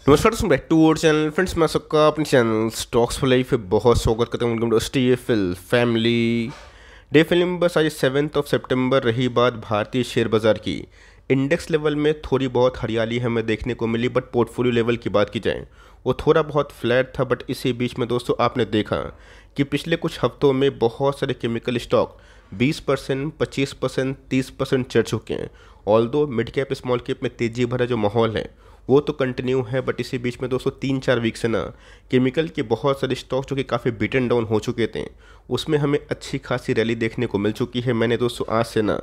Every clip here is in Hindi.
नमस्कार दोस्तों, back to our channel. Friends, मैं सबका अपने चैनल स्टॉक्स फॉर लाइफ पे बहुत स्वागत करता हूँ। Welcome to STFL family. डे फिल्म बस आज 7 सितंबर रही बात भारतीय शेयर बाजार की। इंडेक्स लेवल में थोड़ी बहुत हरियाली हमें देखने को मिली, बट पोर्टफोलियो लेवल की बात की जाए वो थोड़ा बहुत फ्लैट था। बट इसी बीच में दोस्तों आपने देखा कि पिछले कुछ हफ्तों में बहुत सारे केमिकल स्टॉक 20%, 25%, 30% चढ़ चुके हैं। Although mid cap small cap में तेजी भरा जो माहौल है वो तो कंटिन्यू है, बट इसी बीच में दोस्तों 3-4 वीक से ना केमिकल के बहुत सारे स्टॉक जो कि काफ़ी बीटन डाउन हो चुके थे उसमें हमें अच्छी खासी रैली देखने को मिल चुकी है। मैंने दोस्तों आज से ना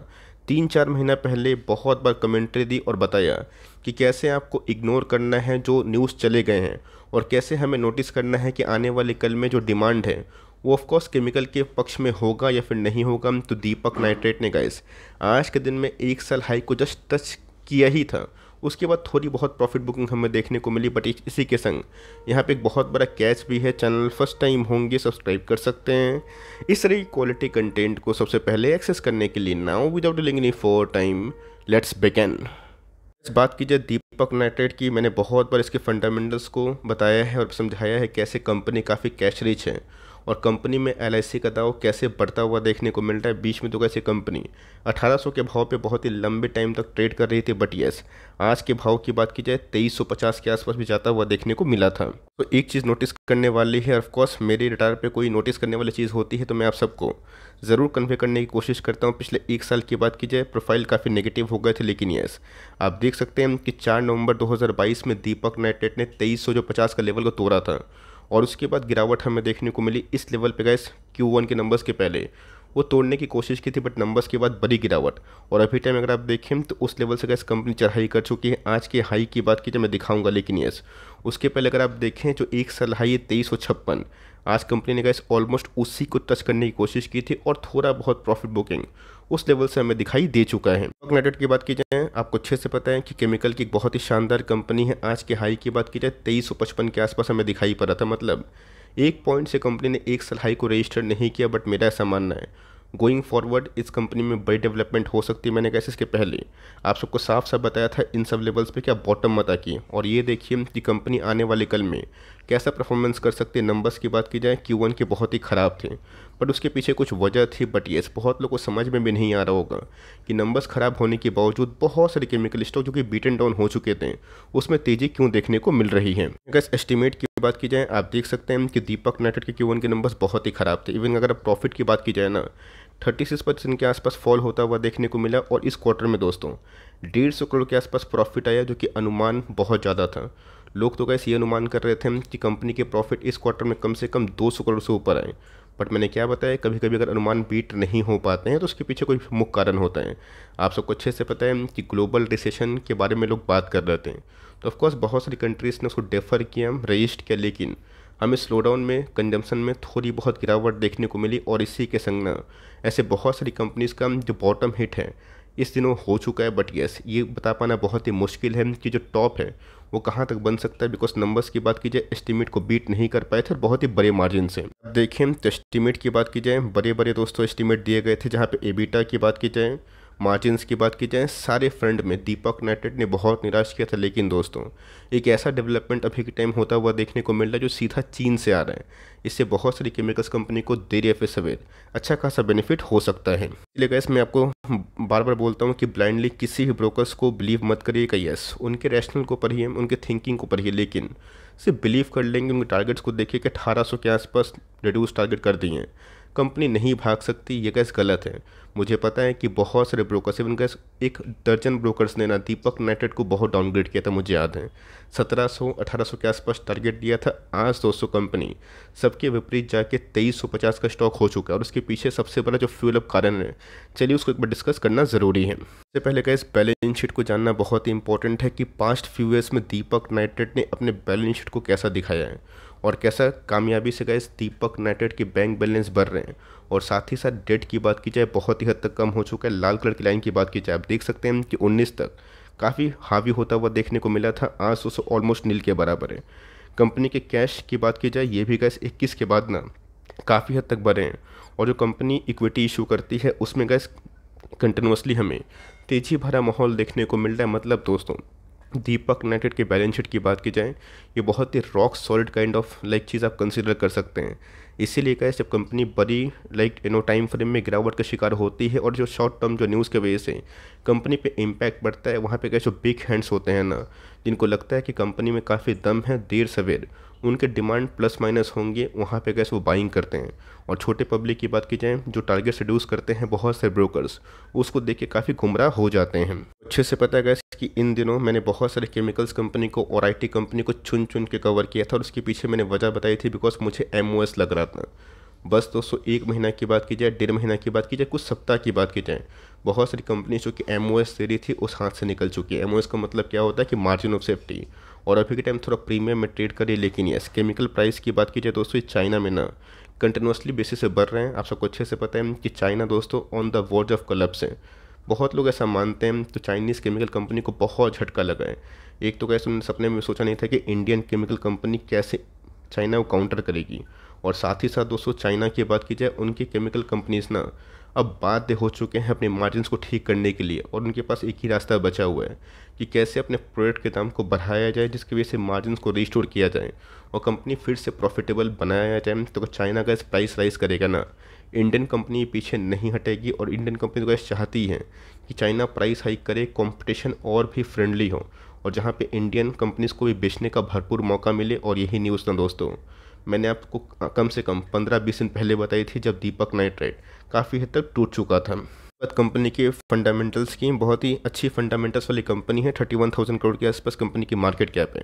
3-4 महीना पहले बहुत बार कमेंट्री दी और बताया कि कैसे आपको इग्नोर करना है जो न्यूज़ चले गए हैं और कैसे हमें नोटिस करना है कि आने वाले कल में जो डिमांड है वो ऑफकोर्स केमिकल के पक्ष में होगा या फिर नहीं होगा। तो दीपक नाइट्रेट ने गाइस आज के दिन में 1 साल हाई को जस्ट टच किया ही था। उसके बाद थोड़ी बहुत प्रॉफिट बुकिंग हमें देखने को मिली, बट इसी के संग यहाँ पे एक बहुत बड़ा कैच भी है। चैनल फर्स्ट टाइम होंगे सब्सक्राइब कर सकते हैं इस तरह की क्वालिटी कंटेंट को सबसे पहले एक्सेस करने के लिए। Now without delaying any for time, let's begin. इस बात की जाए दीपक नाइट्रेट की, मैंने बहुत बार इसके फंडामेंटल्स को बताया है और समझाया है कैसे कंपनी काफ़ी कैश रिच है और कंपनी में LIC का दाव कैसे बढ़ता हुआ देखने को मिल रहा है। बीच में तो कैसे कंपनी 1800 के भाव पे बहुत ही लंबे टाइम तक ट्रेड कर रही थी, बट यस आज के भाव की बात की जाए 2350 के आसपास भी जाता हुआ देखने को मिला था। तो एक चीज़ नोटिस करने वाली है, ऑफकोर्स मेरे रिटायर पे कोई नोटिस करने वाली चीज़ होती है तो मैं आप सबको ज़रूर कन्वे करने की कोशिश करता हूँ। पिछले 1 साल की बात की जाए प्रोफाइल काफ़ी नेगेटिव हो गए थे, लेकिन यस आप देख सकते हैं कि 4 नवंबर 2022 में दीपक नाइट्रेट ने 2350 का लेवल को तोड़ा था और उसके बाद गिरावट हमें देखने को मिली इस लेवल पे गैस। Q1 के नंबर्स के पहले वो तोड़ने की कोशिश की थी, बट नंबर्स के बाद बड़ी गिरावट और अभी टाइम अगर आप देखें तो उस लेवल से गैस कंपनी चढ़ाई कर चुकी है। आज के हाई की बात की जब मैं दिखाऊंगा, लेकिन यस उसके पहले अगर आप देखें जो 1 साल हाई है 2356, आज कंपनी ने गैस ऑलमोस्ट उसी को टच करने की कोशिश की थी और थोड़ा बहुत प्रॉफिट बुकिंग उस लेवल से हमें दिखाई दे चुका है। नाइट्रेट की बात की जाए आपको अच्छे से पता है कि केमिकल की एक बहुत ही शानदार कंपनी है। आज के हाई की बात की जाए 2355 के आसपास हमें दिखाई पड़ा था, मतलब 1 पॉइंट से कंपनी ने 1 साल हाई को रजिस्टर नहीं किया। बट मेरा ऐसा मानना है गोइंग फॉरवर्ड इस कंपनी में बड़ी डेवलपमेंट हो सकती है। मैंने कैसे इसके पहले आप सबको साफ साफ बताया था इन सब लेवल्स पे क्या बॉटम मत आकी, और ये देखिए कि कंपनी आने वाले कल में कैसा परफॉर्मेंस कर सकती है। नंबर्स की बात की जाए Q1 के बहुत ही ख़राब थे, बट उसके पीछे कुछ वजह थी। बट येस बहुत लोगों को समझ में भी नहीं आ रहा होगा कि नंबर्स ख़राब होने के बावजूद बहुत सारे केमिकल स्टॉक जो कि बीटन डाउन हो चुके थे उसमें तेज़ी क्यों देखने को मिल रही है। अगर एस्टिमेट की बात की जाए आप देख सकते हैं कि दीपक नाइट्रेट के Q1 के नंबर्स बहुत ही ख़राब थे। इवन अगर प्रॉफिट की बात की जाए ना 36% के आसपास फॉल होता हुआ देखने को मिला और इस क्वार्टर में दोस्तों 150 करोड़ के आसपास प्रॉफिट आया, जो कि अनुमान बहुत ज़्यादा था। लोग तो कैसे ये अनुमान कर रहे थे कि कंपनी के प्रॉफिट इस क्वार्टर में कम से कम 200 करोड़ से ऊपर आए। बट मैंने क्या बताया, कभी कभी अगर अनुमान बीट नहीं हो पाते हैं तो उसके पीछे कोई मुख्य कारण होता है। आप सबको अच्छे से पता है कि ग्लोबल रिसेशन के बारे में लोग बात कर रहे थे, तो ऑफकोर्स बहुत सारी कंट्रीज़ ने उसको डेफर किया, रजिस्ट किया, लेकिन हमें स्लोडाउन में कंजम्पशन में थोड़ी बहुत गिरावट देखने को मिली। और इसी के संग ना ऐसे बहुत सारी कंपनीज़ का जो बॉटम हिट है इस दिनों हो चुका है। बट यस ये बता पाना बहुत ही मुश्किल है कि जो टॉप है वो कहाँ तक बन सकता है, बिकॉज नंबर्स की बात की जाए एस्टीमेट को बीट नहीं कर पाए थे बहुत ही बड़े मार्जिन से। देखें तो एस्टीमेट की बात की जाए बड़े बड़े दोस्तों एस्टीमेट दिए गए थे, जहाँ पे एबिटा की बात की जाए, मार्जिन्स की बात की जाए, सारे फ्रंट में दीपक नाइट्रेट ने बहुत निराश किया था। लेकिन दोस्तों एक ऐसा डेवलपमेंट अभी के टाइम होता हुआ देखने को मिल रहा है जो सीधा चीन से आ रहा है। इससे बहुत सारी केमिकल्स कंपनी को देर या फिर सवेर अच्छा खासा बेनिफिट हो सकता है। इसलिए गैस मैं आपको बार बार बोलता हूँ कि ब्लाइंडली किसी भी ब्रोकर्स को बिलीव मत करिएगा। यस उनके रैशनल को पढ़िए, उनके थिंकिंग को पढ़िए, लेकिन सिर्फ बिलीव कर लेंगे उनके टारगेट्स को देखिए कि 1800 के आसपास रिड्यूस टारगेट कर दिए हैं, कंपनी नहीं भाग सकती, ये गैस गलत है। मुझे पता है कि बहुत सारे ब्रोकर्स, इवन गैस 1 दर्जन ब्रोकर्स ने ना दीपक नाइट्रेट को बहुत डाउनग्रेड किया था। मुझे याद है 1700-1800 के आसपास टारगेट दिया था। आज दोस्तों कंपनी सबके विपरीत जाके 2350 का स्टॉक हो चुका है और उसके पीछे सबसे बड़ा जो फ्यूल अप कारण है, चलिए उसको एक बार डिस्कस करना ज़रूरी है। इससे पहले गैस बैलेंस शीट को जानना बहुत ही इंपॉर्टेंट है कि पास्ट फ्यू ईयर्स में दीपक नाइट्रेट ने अपने बैलेंस शीट को कैसा दिखाया है और कैसा कामयाबी से गैस दीपक नाइट्रेट के बैंक बैलेंस बढ़ रहे हैं। और साथ ही साथ डेट की बात की जाए बहुत ही हद तक कम हो चुका है। लाल कलर की लाइन की बात की जाए आप देख सकते हैं कि 19 तक काफ़ी हावी होता हुआ देखने को मिला था, आज दोस्तों ऑलमोस्ट नील के बराबर है। कंपनी के कैश की बात की जाए ये भी गैस 21 के बाद ना काफ़ी हद तक बढ़े हैं। और जो कंपनी इक्विटी इशू करती है उसमें गैस कंटिन्यूसली हमें तेज़ी भरा माहौल देखने को मिल रहा है। मतलब दोस्तों दीपक नाइट्रेट के बैलेंस शीट की बात की जाए, ये बहुत ही रॉक सॉलिड काइंड ऑफ चीज़ आप कंसीडर कर सकते हैं। इसीलिए क्या है, जब कंपनी बड़ी टाइम फ्रेम में गिरावट का शिकार होती है और जो शॉर्ट टर्म जो न्यूज़ के वजह से कंपनी पे इम्पैक्ट पड़ता है, वहाँ पे क्या जो बिग हैंड्स होते हैं ना, जिनको लगता है कि कंपनी में काफ़ी दम है, देर सवेर उनके डिमांड प्लस माइनस होंगे, वहाँ पे कैसे वो बाइंग करते हैं। और छोटे पब्लिक की बात की जाए, जो टारगेट रिड्यूस करते हैं बहुत से ब्रोकर्स, उसको देख के काफ़ी गुमराह हो जाते हैं। अच्छे से पता है गैस कि इन दिनों मैंने बहुत सारे केमिकल्स कंपनी को और आईटी कंपनी को चुन चुन के कवर किया था, और उसके पीछे मैंने वजह बताई थी, बिकॉज मुझे एमओएस लग रहा था। बस दोस्तों, एक महीना की बात की जाए, 1.5 महीना की बात की जाए, कुछ सप्ताह की बात की जाए, बहुत सारी कंपनी जो कि एमओएस दे रही थी उस हाथ से निकल चुकी है। एमओएस का मतलब क्या होता है कि मार्जिन ऑफ सेफ्टी, और अभी के टाइम थोड़ा प्रीमियम में ट्रेड करिए। लेकिन यस, केमिकल प्राइस की बात की जाए दोस्तों, चाइना में ना कंटिन्यूसली बेसिस से बढ़ रहे हैं। आप सबको अच्छे से पता है कि चाइना दोस्तों on the verge of collapse है। बहुत लोग ऐसा मानते हैं, तो चाइनीज़ केमिकल कंपनी को बहुत झटका लगा है। एक तो कैसे उन्होंने सपने में सोचा नहीं था कि इंडियन केमिकल कंपनी कैसे चाइना को काउंटर करेगी। और साथ ही साथ दोस्तों, चाइना की बात की जाए, उनकी केमिकल कंपनीज ना अब बाध्य हो चुके हैं अपने मार्जिन्स को ठीक करने के लिए, और उनके पास एक ही रास्ता बचा हुआ है कि कैसे अपने प्रोडक्ट के दाम को बढ़ाया जाए, जिसकी वजह से मार्जिन्स को रिस्टोर किया जाए और कंपनी फिर से प्रॉफिटेबल बनाया जाए। तो चाइना का प्राइस राइज करेगा ना, इंडियन कंपनी पीछे नहीं हटेगी। और इंडियन कंपनी तो कैसे चाहती है कि चाइना प्राइस हाइक करे, कंपटीशन और भी फ्रेंडली हो, और जहाँ पे इंडियन कंपनीज़ को भी बेचने का भरपूर मौका मिले। और यही न्यूज़ ना दोस्तों, मैंने आपको कम से कम 15-20 दिन पहले बताई थी, जब दीपक नाइट्रेट काफ़ी हद तक टूट चुका था। बात कंपनी के फंडामेंटल्स की, बहुत ही अच्छी फंडामेंटल्स वाली कंपनी है। 31,000 करोड़ के आसपास कंपनी की मार्केट कैप है।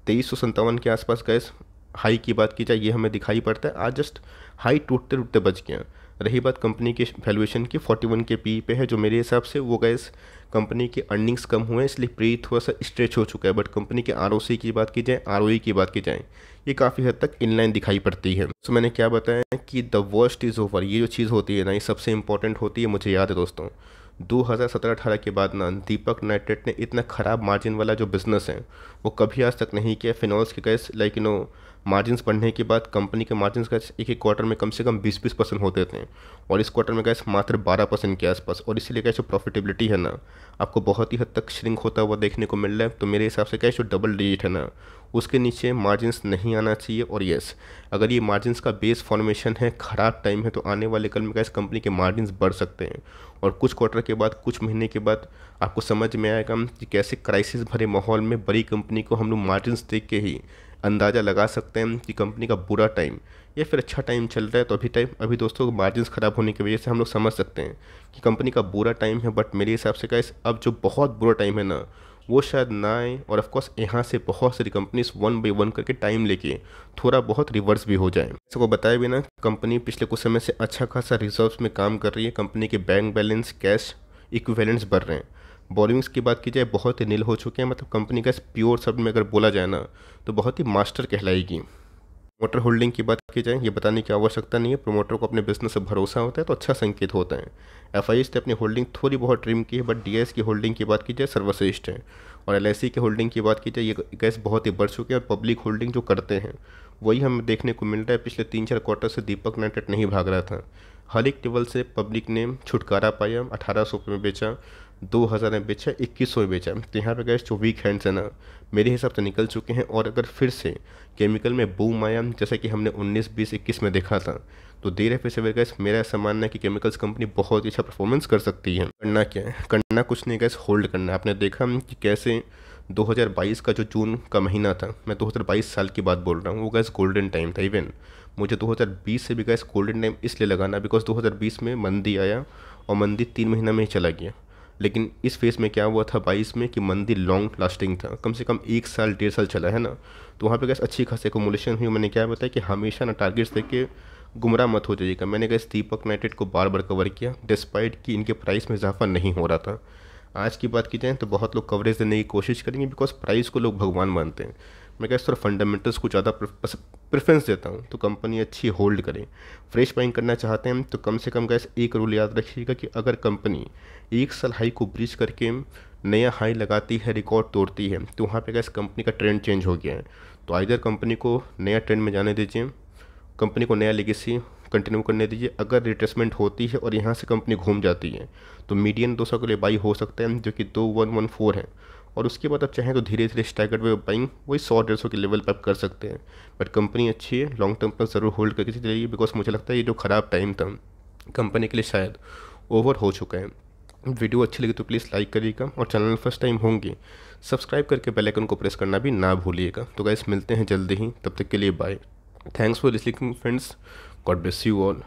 2357 के आसपास गैस हाई की बात की जाए, ये हमें दिखाई पड़ता है। आज जस्ट हाई टूटते टूटते बच गया। रही बात कंपनी की वैल्यूएशन की, 41 के पी पे है, जो मेरे हिसाब से वो गैस कंपनी के अर्निंग्स कम हुए हैं, इसलिए प्री थोड़ा सा स्ट्रेच हो चुका है। बट कंपनी के आरओसी की बात की जाए, आरओई की बात की जाए, ये काफ़ी हद तक इनलाइन दिखाई पड़ती है। तो मैंने क्या बताया कि द वर्स्ट इज़ ओवर, ये जो चीज़ होती है ना, ये सबसे इंपॉर्टेंट होती है। मुझे याद है दोस्तों, 2017-18 के बाद ना दीपक नाइट्रेट ने इतना ख़राब मार्जिन वाला जो बिज़नेस है वो कभी आज तक नहीं किया। फिनॉल्स के कैसे मार्जिन्स बढ़ने के बाद कंपनी के मार्जिन्स का एक एक क्वार्टर में कम से कम 20% होते थे, और इस क्वार्टर में कैसे मात्र 12% के आसपास। और इसीलिए कैसे प्रॉफिटेबिलिटी है ना, आपको बहुत ही हद तक श्रिंक होता हुआ देखने को मिल रहा है। तो मेरे हिसाब से कैसे डबल डिजिट है ना, उसके नीचे मार्जिन्स नहीं आना चाहिए। और यस, अगर ये मार्जिन्स का बेस फॉर्मेशन है, ख़राब टाइम है, तो आने वाले कल में कैसे कंपनी के मार्जिन्स बढ़ सकते हैं। और कुछ क्वार्टर के बाद, कुछ महीने के बाद आपको समझ में आएगा कि कैसे क्राइसिस भरे माहौल में बड़ी कंपनी को हम लोग मार्जिन्स देख के ही अंदाज़ा लगा सकते हैं कि कंपनी का बुरा टाइम या फिर अच्छा टाइम चल रहा है। तो अभी दोस्तों मार्जिन्स ख़राब होने की वजह से हम लोग समझ सकते हैं कि कंपनी का बुरा टाइम है। बट मेरे हिसाब से गाइस, अब जो बहुत बुरा टाइम है ना, वो शायद ना आए। और ऑफकोर्स यहाँ से बहुत सारी कंपनीज 1 बाई 1 करके टाइम लेके थोड़ा बहुत रिवर्स भी हो जाए। इसको बताया भी ना, कंपनी पिछले कुछ समय से अच्छा खासा रिजर्व्स में काम कर रही है। कंपनी के बैंक बैलेंस, कैश इक्विवेलेंट्स बढ़ रहे हैं। बोरिंग्स की बात की जाए, बहुत ही नील हो चुके हैं। मतलब कंपनी का प्योर शब्द में अगर बोला जाए ना, तो बहुत ही मास्टर कहलाएगी। प्रोमोटर होल्डिंग की बात की जाए, ये बताने की आवश्यकता नहीं है। प्रोमोटर को अपने बिजनेस से भरोसा होता है, तो अच्छा संकेत होता है। एफआईएस ने अपनी होल्डिंग थोड़ी बहुत ट्रिम की है, बट डीएस की होल्डिंग की बात की जाए सर्वश्रेष्ठ है। और एलआईसी की होल्डिंग की बात की जाए, ये गैस बहुत ही बढ़ चुके हैं। और पब्लिक होल्डिंग जो करते हैं, वही हमें देखने को मिल रहा है। पिछले 3-4 क्वार्टर से दीपक नाइट्रेट नहीं भाग रहा था। हर एक टेबल से पब्लिक ने छुटकारा पाया। 1800 रुपये में बेचा, 2000 में बेचा, 2100 में बेचा। तो यहाँ पे गैस जो वीक हैंड्स है ना, मेरे हिसाब से निकल चुके हैं। और अगर फिर से केमिकल में बूम आया, जैसा कि हमने 19, 20, 21 में देखा था, तो देर है फिर से गैस मेरा ऐसा मानना है कि केमिकल्स कंपनी बहुत ही अच्छा परफॉर्मेंस कर सकती है। करना क्या है, करना कुछ नहीं गैस, होल्ड करना है। आपने देखा कि कैसे 2022 का जो जून का महीना था, मैं 2022 साल की बात बोल रहा हूँ, वो गैस गोल्डन टाइम था। इवन मुझे 2020 से भी गैस गोल्डन टाइम इसलिए लगाना, बिकॉज 2020 में मंदी आया और मंदी 3 महीना में ही चला गया। लेकिन इस फेज़ में क्या हुआ था 22 में, कि मंदी लॉन्ग लास्टिंग था, कम से कम 1 साल 1.5 साल चला है ना। तो वहाँ पे गैस अच्छी खासी एकोमोडेशन हुई। मैंने क्या बताया कि हमेशा ना टारगेट्स देख के गुमराह मत हो जाइएगा। मैंने गैस दीपक नाइट्रेट को बार बार कवर किया, डिस्पाइट कि इनके प्राइस में इजाफा नहीं हो रहा था। आज की बात की जाए तो बहुत लोग कवरेज देने की कोशिश करेंगे, बिकॉज प्राइस को लोग भगवान मानते हैं। मैं क्या थोड़ा फंडामेंटल्स को ज़्यादा प्रेफरेंस देता हूँ। तो कंपनी अच्छी होल्ड करें। फ्रेश बाइंग करना चाहते हैं तो कम से कम गैस एक रूल याद रखिएगा कि अगर कंपनी 1 साल हाई को ब्रीच करके नया हाई लगाती है, रिकॉर्ड तोड़ती है, तो वहाँ पे गैस कंपनी का ट्रेंड चेंज हो गया है। तो आइदर कंपनी को नया ट्रेंड में जाने दीजिए, कंपनी को नया लेगेसी कंटिन्यू करने दीजिए। अगर रिट्रेसमेंट होती है और यहाँ से कंपनी घूम जाती है, तो मीडियन 200 के लिए बाई हो सकता है, जो कि 2114 है। और उसके बाद आप चाहें तो धीरे धीरे स्टैगर्ड वे बाइंग वही 100-150 के लेवल पर आप कर सकते हैं। बट कंपनी अच्छी है, लॉन्ग टर्म पर ज़रूर होल्ड करके चलिए, बिकॉज मुझे लगता है ये जो ख़राब टाइम था कंपनी के लिए शायद ओवर हो चुका है। वीडियो अच्छी लगी तो प्लीज़ लाइक करिएगा, और चैनल फर्स्ट टाइम होंगे सब्सक्राइब करके बेल आइकन को प्रेस करना भी ना भूलिएगा। तो गाइस मिलते हैं जल्दी ही, तब तक के लिए bye. Thanks for listening friends, God bless you all.